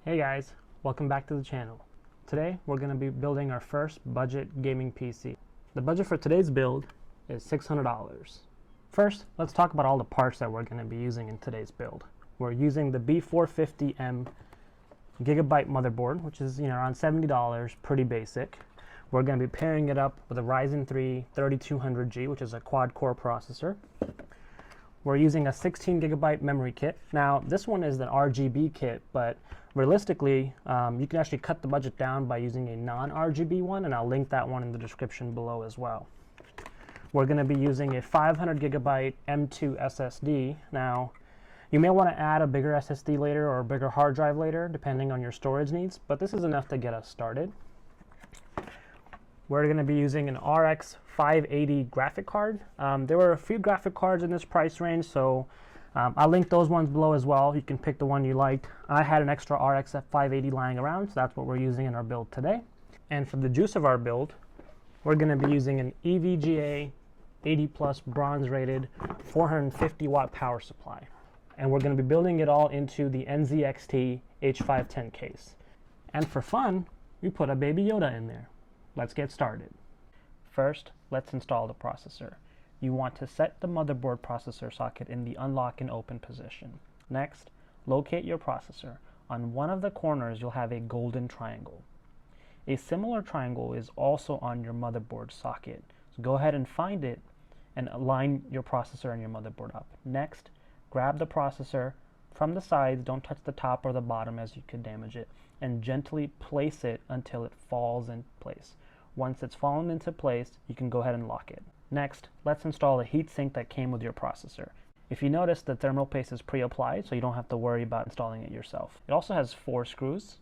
Hey guys, welcome back to the channel. Today we're going to be building our first budget gaming PC. The budget for today's build is $600. First, let's talk about all the parts that we're going to be using in today's build. We're using the B450M Gigabye motherboard, which is around $70, pretty basic. We're going to be pairing it up with a Ryzen 3 3200G, which is a quad-core processor. We're using a 16 gigabyte memory kit. Now, this one is an RGB kit, but realistically, you can actually cut the budget down by using a non-RGB one, and I'll link that one in the description below as well. We're going to be using a 500 gigabyte M2 SSD. Now, you may want to add a bigger SSD later or a bigger hard drive later, depending on your storage needs, but this is enough to get us started. We're going to be using an RX 580 graphic card. There were a few graphic cards in this price range, so I'll link those ones below as well. You can pick the one you liked. I had an extra RX 580 lying around, so that's what we're using in our build today. And for the juice of our build, we're going to be using an EVGA 80 plus bronze rated 450 watt power supply. And we're going to be building it all into the NZXT H510 case. And for fun, we put a baby Yoda in there. Let's get started. First, let's install the processor. You want to set the motherboard processor socket in the unlock and open position. Next, locate your processor. On one of the corners, you'll have a golden triangle. A similar triangle is also on your motherboard socket. So go ahead and find it and align your processor and your motherboard up. Next, grab the processor from the sides, don't touch the top or the bottom as you could damage it, and gently place it until it falls in place. Once it's fallen into place, you can go ahead and lock it. Next, let's install the heatsink that came with your processor. If you notice, the thermal paste is pre-applied, so you don't have to worry about installing it yourself. It also has 4 screws,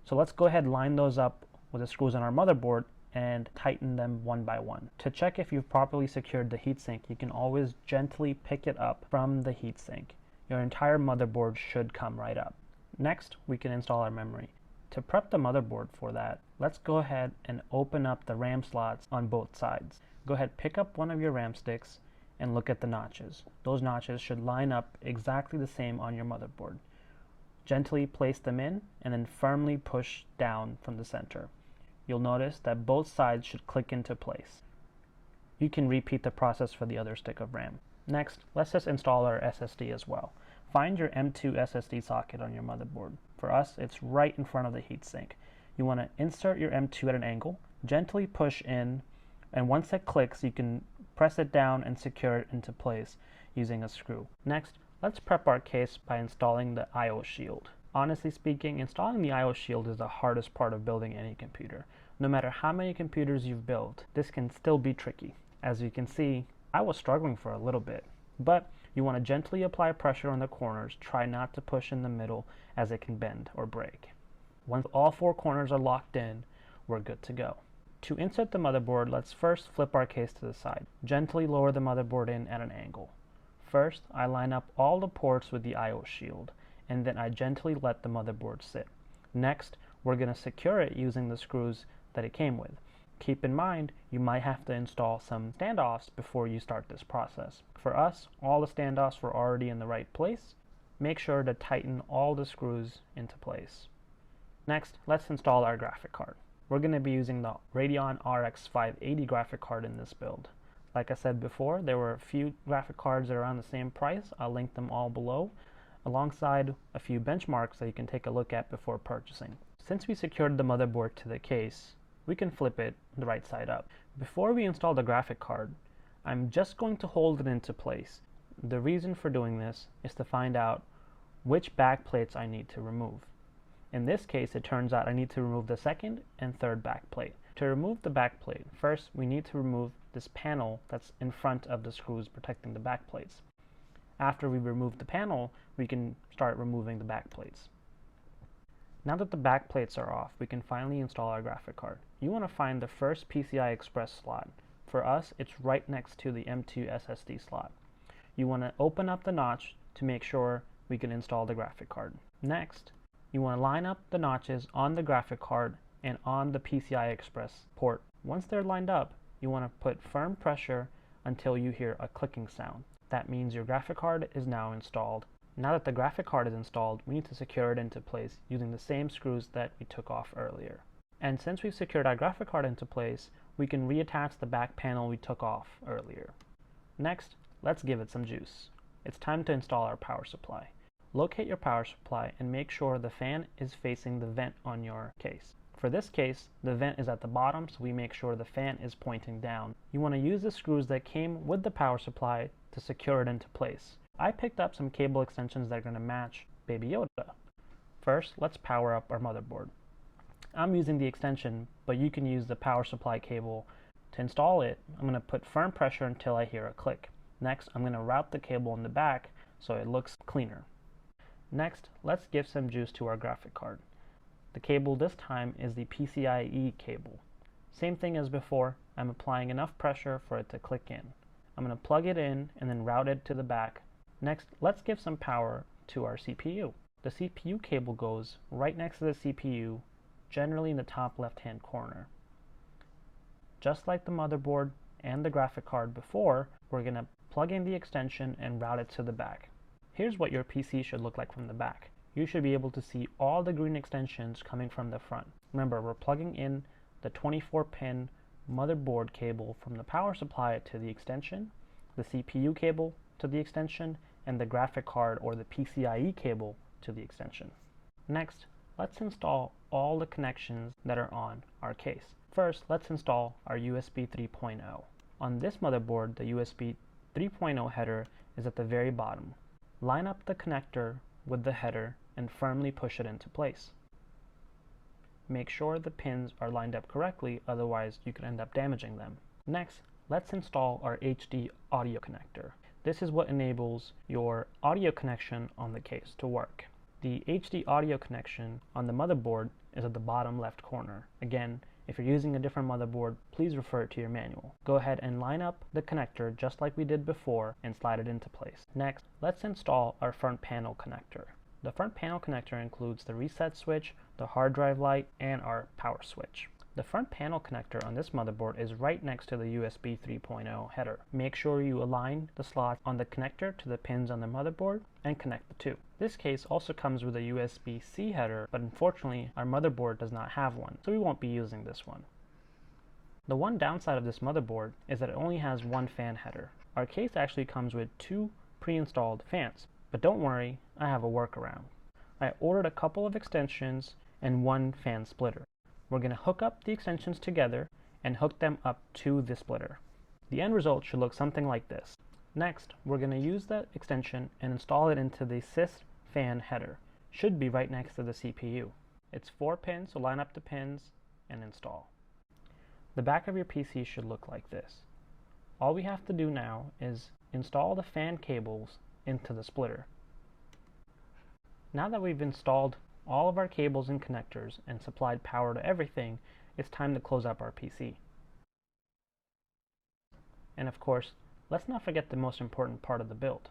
so let's go ahead and line those up with the screws on our motherboard and tighten them one by one. To check if you've properly secured the heatsink, you can always gently pick it up from the heatsink. Your entire motherboard should come right up. Next, we can install our memory. To prep the motherboard for that, let's go ahead and open up the RAM slots on both sides. Go ahead, pick up one of your RAM sticks and look at the notches. Those notches should line up exactly the same on your motherboard. Gently place them in and then firmly push down from the center. You'll notice that both sides should click into place. You can repeat the process for the other stick of RAM. Next, let's just install our SSD as well. Find your M2 SSD socket on your motherboard. For us, it's right in front of the heatsink. You want to insert your M2 at an angle, gently push in, and once it clicks, you can press it down and secure it into place using a screw. Next, let's prep our case by installing the I/O shield. Honestly speaking, installing the I/O shield is the hardest part of building any computer. No matter how many computers you've built, this can still be tricky. As you can see, I was struggling for a little bit, but you want to gently apply pressure on the corners. Try not to push in the middle as it can bend or break. Once all 4 corners are locked in, we're good to go. To insert the motherboard, let's first flip our case to the side. Gently lower the motherboard in at an angle. First, I line up all the ports with the I/O shield, and then I gently let the motherboard sit. Next, we're going to secure it using the screws that it came with. Keep in mind, you might have to install some standoffs before you start this process. For us, all the standoffs were already in the right place. Make sure to tighten all the screws into place. Next, let's install our graphic card. We're going to be using the Radeon RX 580 graphic card in this build. Like I said before, there were a few graphic cards that are around the same price. I'll link them all below, alongside a few benchmarks that you can take a look at before purchasing. Since we secured the motherboard to the case, we can flip it the right side up. Before we install the graphic card, I'm just going to hold it into place. The reason for doing this is to find out which back plates I need to remove. In this case, it turns out I need to remove the second and third back plate. To remove the back plate, first we need to remove this panel that's in front of the screws protecting the back plates. After we remove the panel, we can start removing the back plates. Now that the back plates are off, we can finally install our graphic card. You want to find the first PCI Express slot. For us, it's right next to the M2 SSD slot. You want to open up the notch to make sure we can install the graphic card. Next, you want to line up the notches on the graphic card and on the PCI Express port. Once they're lined up, you want to put firm pressure until you hear a clicking sound. That means your graphic card is now installed. Now that the graphic card is installed, we need to secure it into place using the same screws that we took off earlier. And since we've secured our graphic card into place, we can reattach the back panel we took off earlier. Next, let's give it some juice. It's time to install our power supply. Locate your power supply and make sure the fan is facing the vent on your case. For this case, the vent is at the bottom, so we make sure the fan is pointing down. You want to use the screws that came with the power supply to secure it into place. I picked up some cable extensions that are going to match Baby Yoda. First, let's power up our motherboard. I'm using the extension, but you can use the power supply cable. To install it, I'm going to put firm pressure until I hear a click. Next, I'm going to route the cable in the back so it looks cleaner. Next, let's give some juice to our graphic card. The cable this time is the PCIe cable. Same thing as before, I'm applying enough pressure for it to click in. I'm going to plug it in and then route it to the back. Next, let's give some power to our CPU. The CPU cable goes right next to the CPU, generally in the top left-hand corner. Just like the motherboard and the graphic card before, we're going to plug in the extension and route it to the back. Here's what your PC should look like from the back. You should be able to see all the green extensions coming from the front. Remember, we're plugging in the 24-pin motherboard cable from the power supply to the extension, the CPU cable to the extension, and the graphic card or the PCIe cable to the extension. Next, let's install all the connections that are on our case. First, let's install our USB 3.0. On this motherboard, the USB 3.0 header is at the very bottom. Line up the connector with the header and firmly push it into place. Make sure the pins are lined up correctly, otherwise you could end up damaging them. Next, let's install our HD audio connector. This is what enables your audio connection on the case to work. The HD audio connection on the motherboard is at the bottom left corner. Again, if you're using a different motherboard, please refer to your manual. Go ahead and line up the connector just like we did before and slide it into place. Next, let's install our front panel connector. The front panel connector includes the reset switch, the hard drive light, and our power switch. The front panel connector on this motherboard is right next to the USB 3.0 header. Make sure you align the slots on the connector to the pins on the motherboard and connect the two. This case also comes with a USB-C header, but unfortunately our motherboard does not have one, so we won't be using this one. The one downside of this motherboard is that it only has one fan header. Our case actually comes with two pre-installed fans, but don't worry, I have a workaround. I ordered a couple of extensions and one fan splitter. We're going to hook up the extensions together and hook them up to the splitter. The end result should look something like this. Next, we're going to use that extension and install it into the sys fan header. Should be right next to the CPU. It's 4 pins, so line up the pins and install. The back of your PC should look like this. All we have to do now is install the fan cables into the splitter. Now that we've installed all of our cables and connectors and supplied power to everything, it's time to close up our PC. And of course, let's not forget the most important part of the build.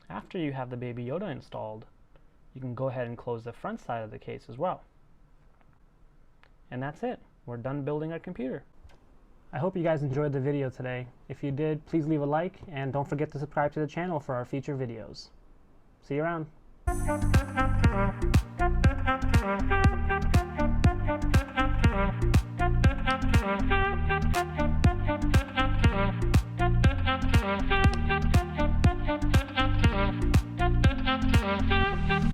After you have the Baby Yoda installed, you can go ahead and close the front side of the case as well. And that's it. We're done building our computer. I hope you guys enjoyed the video today. If you did, please leave a like and don't forget to subscribe to the channel for our future videos. See you around.